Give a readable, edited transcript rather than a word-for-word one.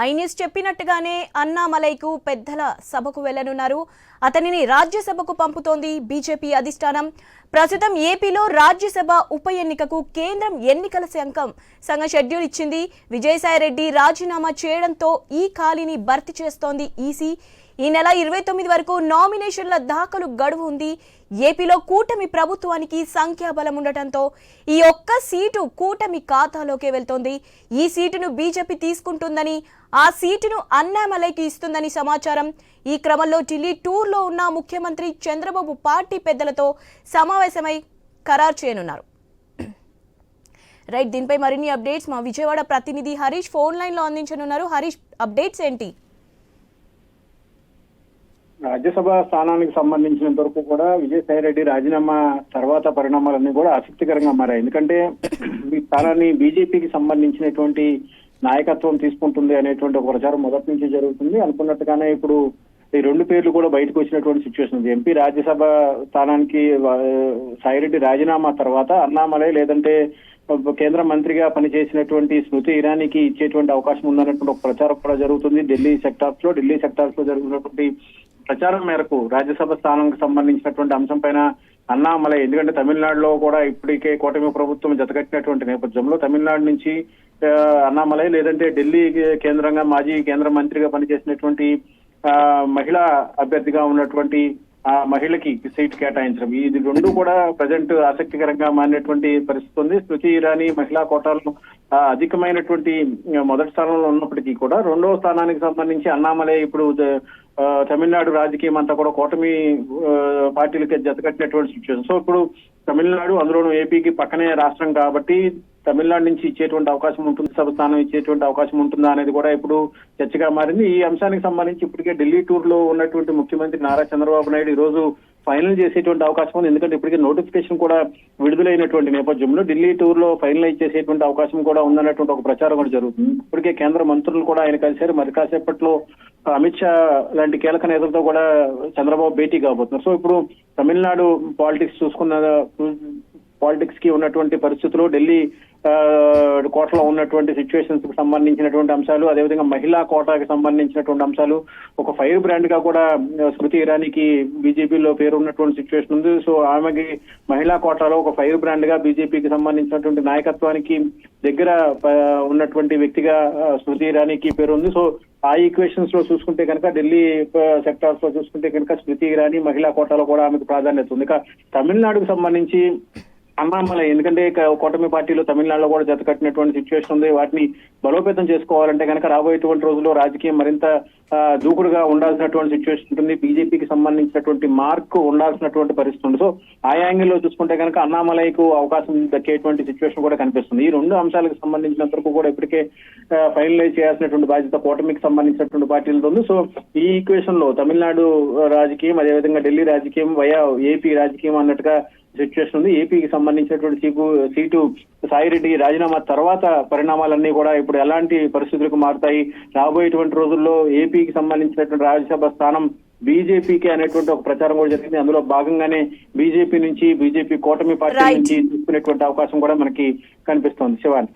I news చెప్పినట్టుగానే అన్నామలైకు పెద్దల సభకు వెళ్లనున్నారు. అతనిని రాజ్యసభకు పంపుతోంది బీజేపీ అధిష్టానం. ప్రస్తుతం ఏపీలో రాజ్యసభ ఉప ఎన్నికకు కేంద్రం ఎన్నికల సంఘం షెడ్యూల్ ఇచ్చింది. విజయసాయిరెడ్డి రాజీనామా చేయడంతో ఈ ఖాళీని భర్తీ చేస్తోంది ఈసీ. ఈ నెల 29 వరకు నామినేషన్ల దాఖలు గడువు ఉంది. ఏపీలో కూటమి ప్రభుత్వానికి సంఖ్యాబలం ఉండటంతో ఈ ఒక్క సీటు కూటమి ఖాతాలోకే వెళ్తోంది. ఈ సీటును బీజేపీ తీసుకుంటుందని, ఆ సీటును అన్నామలైకి ఇస్తుందని సమాచారం. ఈ క్రమంలో ఢిల్లీ టూర్లో ఉన్న ముఖ్యమంత్రి చంద్రబాబు పార్టీ పెద్దలతో సమావేశమై ఖరారు చేయనున్నారు. రైట్, దీనిపై మరిన్ని అప్డేట్స్ మా విజయవాడ ప్రతినిధి హరీష్ ఫోన్ లైన్ లో అందించనున్నారు. హరీష్, అప్డేట్స్ ఏంటి? రాజ్యసభ స్థానానికి సంబంధించినంత వరకు కూడా విజయసాయిరెడ్డి రాజీనామా తర్వాత పరిణామాలన్నీ కూడా ఆసక్తికరంగా మారాయి. ఎందుకంటే ఈ స్థానాన్ని బీజేపీకి సంబంధించినటువంటి నాయకత్వం తీసుకుంటుంది అనేటువంటి ఒక ప్రచారం మొదటి నుంచి జరుగుతుంది. అనుకున్నట్టుగానే ఇప్పుడు ఈ రెండు పేర్లు కూడా బయటకు వచ్చినటువంటి సిచ్యువేషన్ ఉంది. ఎంపీ రాజ్యసభ స్థానానికి సాయిరెడ్డి రాజీనామా తర్వాత అన్నామలై లేదంటే కేంద్ర మంత్రిగా పనిచేసినటువంటి స్మృతి ఇరానీకి ఇచ్చేటువంటి అవకాశం ఉందన్నటువంటి ఒక ప్రచారం కూడా జరుగుతుంది. ఢిల్లీ సెక్టార్స్ లో జరుగుతున్నటువంటి ప్రచారం మేరకు రాజ్యసభ స్థానానికి సంబంధించినటువంటి అంశం పైన అన్నామలై, ఎందుకంటే తమిళనాడులో కూడా ఇప్పటికే కూటమి ప్రభుత్వం జతకట్టినటువంటి నేపథ్యంలో తమిళనాడు నుంచి అన్నామలై లేదంటే ఢిల్లీ కేంద్రంగా మాజీ కేంద్ర మంత్రిగా పనిచేసినటువంటి మహిళా అభ్యర్థిగా ఉన్నటువంటి ఆ మహిళకి సీట్ కేటాయించడం, ఇది రెండు కూడా ప్రజెంట్ ఆసక్తికరంగా మారినటువంటి పరిస్థితి ఉంది. స్మృతి ఇరానీ మహిళా కోటాలను అధికమైనటువంటి మొదటి స్థానంలో ఉన్నప్పటికీ కూడా రెండవ స్థానానికి సంబంధించి అన్నామలై ఇప్పుడు తమిళనాడు రాజకీయం అంతా కూడా కూటమి పార్టీలకి జతకట్టినటువంటి సిచ్యువేషన్. సో ఇప్పుడు తమిళనాడు, అందులోనూ ఏపీకి పక్కనే రాష్ట్రం కాబట్టి తమిళనాడు నుంచి ఇచ్చేటువంటి అవకాశం ఉంటుంది, సభ స్థానం ఇచ్చేటువంటి అవకాశం ఉంటుందా అనేది కూడా ఇప్పుడు చర్చగా మారింది. ఈ అంశానికి సంబంధించి ఇప్పటికే ఢిల్లీ టూర్ లో ఉన్నటువంటి ముఖ్యమంత్రి నారా చంద్రబాబు నాయుడు ఈ రోజు ఫైనల్ చేసేటువంటి అవకాశం ఉంది. ఎందుకంటే ఇప్పటికే నోటిఫికేషన్ కూడా విడుదలైనటువంటి నేపథ్యంలో ఢిల్లీ టూర్ లో ఫైనలైజ్ చేసేటువంటి అవకాశం కూడా ఉందన్నటువంటి ఒక ప్రచారం కూడా జరుగుతుంది. ఇప్పటికే కేంద్ర మంత్రులు కూడా ఆయన కలిశారు. మరి కాసేపట్లో అమిత్ షా లాంటి కీలక నేతలతో కూడా చంద్రబాబు భేటీ కాబోతున్నారు. సో ఇప్పుడు తమిళనాడు పాలిటిక్స్ కి ఉన్నటువంటి పరిస్థితులు, ఢిల్లీ కోటలో ఉన్నటువంటి సిచ్యువేషన్స్ కి సంబంధించినటువంటి అంశాలు, అదేవిధంగా మహిళా కోటాకి సంబంధించినటువంటి అంశాలు, ఒక ఫైర్ బ్రాండ్ గా కూడా స్మృతి ఇరానీకి బీజేపీలో పేరు ఉన్నటువంటి సిచ్యువేషన్ ఉంది. సో ఆమెకి మహిళా కోటాలో ఒక ఫైర్ బ్రాండ్ గా బీజేపీకి సంబంధించినటువంటి నాయకత్వానికి దగ్గర ఉన్నటువంటి వ్యక్తిగా స్మృతి ఇరానీకి పేరు ఉంది. సో ఆ ఈక్వేషన్స్ లో చూసుకుంటే కనుక ఢిల్లీ సెక్టార్స్ లో చూసుకుంటే కనుక స్మృతి ఇరానీ మహిళా కోటాలో కూడా ఆమెకు ప్రాధాన్యత ఉంది. ఇక తమిళనాడుకు సంబంధించి అన్నామలై, ఎందుకంటే కూటమి పార్టీలో తమిళనాడులో కూడా జత కట్టినటువంటి సిచ్యువేషన్ ఉంది. వాటిని బలోపేతం చేసుకోవాలంటే కనుక రాబోయేటువంటి రోజుల్లో రాజకీయం మరింత దూకుడుగా ఉండాల్సినటువంటి సిచ్యువేషన్ ఉంటుంది. బీజేపీకి సంబంధించినటువంటి మార్క్ ఉండాల్సినటువంటి పరిస్థితి ఉంది. సో ఆ యాంగిల్లో చూసుకుంటే కనుక అన్నామలైకు అవకాశం దక్కేటువంటి సిచ్యువేషన్ కూడా కనిపిస్తుంది. ఈ రెండు అంశాలకు సంబంధించినంత వరకు కూడా ఇప్పటికే ఫైనలైజ్ చేయాల్సినటువంటి బాధ్యత కూటమికి సంబంధించినటువంటి పార్టీలతో ఉంది. సో ఈ ఈక్వేషన్ లో తమిళనాడు రాజకీయం, అదేవిధంగా ఢిల్లీ రాజకీయం వయా ఏపీ రాజకీయం అన్నట్టుగా సిచ్యువేషన్ ఉంది. ఏపీకి సంబంధించినటువంటి సీటు సాయిరెడ్డి రాజీనామా తర్వాత పరిణామాలన్నీ కూడా ఇప్పుడు ఎలాంటి పరిస్థితులకు మారుతాయి, రాబోయేటువంటి రోజుల్లో ఏపీకి సంబంధించినటువంటి రాజ్యసభ స్థానం బీజేపీకి అనేటువంటి ఒక ప్రచారం కూడా జరిగింది. అందులో భాగంగానే బీజేపీ కూటమి పార్టీ నుంచి తీసుకునేటువంటి అవకాశం కూడా మనకి కనిపిస్తోంది. శివాని.